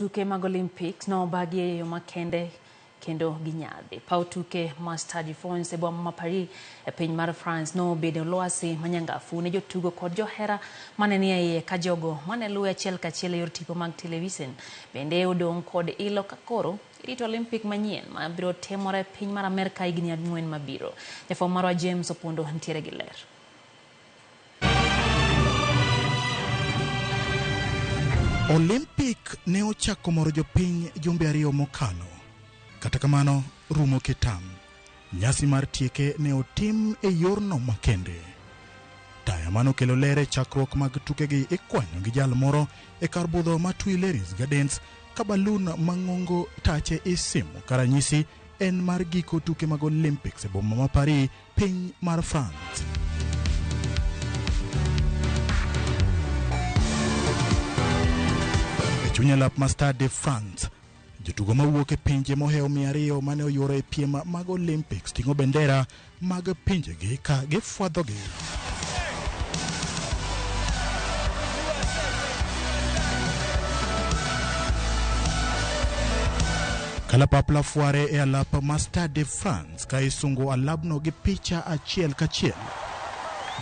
Tuke mag Olimpik no bagie yo makende kendo gi Nyadhi. Pau tuke ma Stade France e boma ma Paris e piny mar France no bedo lwasi manyangafu ne jotugo kod johera mane ni iye ka jogo mane luwe achiel kachiel yor tipo mag television. Bende odong' kod ilo ka koro irito Olimpik manyien ma biro timore piny mar Amerika higni 4 mabiro. Jafwambo marwa James Opondo ntiere gi ler. Olimpik ne ochako moro jopiny jumbe 2 mokalo. Kata kamano rumo kitam. Nyasi mar tieke ne otim e yorno makende. Taya mano kelo lere chakruok mag tukegi ikwanyo gi jal moro e kar budho ma Tuileries Gardens ka balun mang'ongo tache isimu karanyisi en mar giko tuke mag Olympics e boma ma Paris, piny mar France. Chunya lap ma Stade France, jotugo mawuok e pinje moheo 200 mane oyuoro e piem mag Olympics ting'o bendera mag pinjegi ka gifuadhogi. Kalapapla fuare e alap ma Stade France ka isungo alabno gi picha achiel kachiel.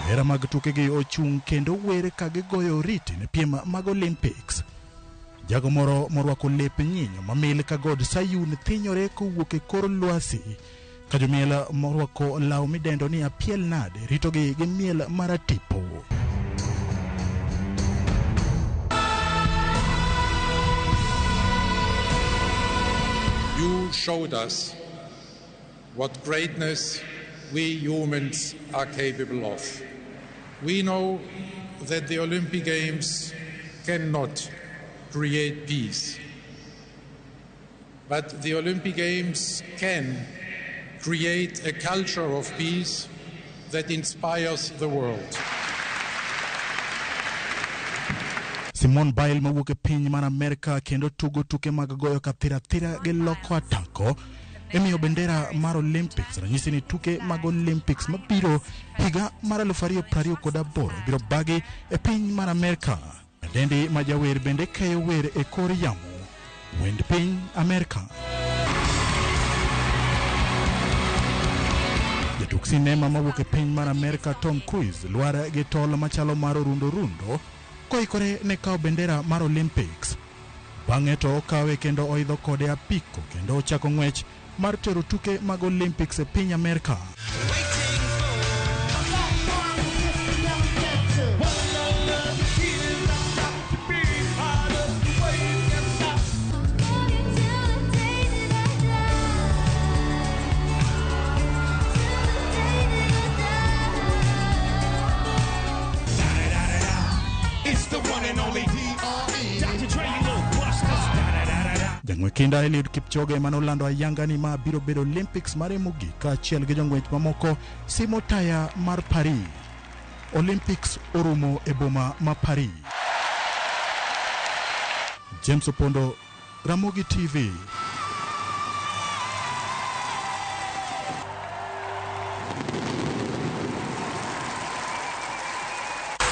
Wera mag tukegi ochung' kendo were ka gigoyo oriti ne piem mag Olympics. Jago moro morwako lep nyinyo mamil ka god Sayun thinyore kowuok e kor lwasi ka jomiel morwako law midendo ni apiel nade ritogi gi miel maratipo. You showed us what greatness we humans are capable of. We know that the Olympic Games cannot create peace. But the Olympic Games can create a culture of peace that inspires the world. Simone Biles mawuok e piny mar Amerika kendo tugo tuke mag goyo kathira gi loko atako emiyo bendera mar Olympics ranyisi ni tuke mag Olympics mabiro higa mar 2028 biro bagi e piny mar Amerika. Dendi majawer bende kayo wer e kor yamo wend piny Amerika. Jatuk sinema mawuok e piny mar Amerika Tom Cruise luar gi tol machalo mar rundo koikore ne kao bendera mar Olympics. Bang'e to okawe kendo oidho kode apiko kendo ochako ng'wech mar tero tuke mag Olympics e piny Amerika. Jang'wekinda Eliud Kipchoge manolando ayanga ni ma biro bedo Olympics mare mogik achiel gi jong'wech mamoko simo taya mar Paris. Olympics orumo e boma ma Paris. James Opondo, Ramogi TV.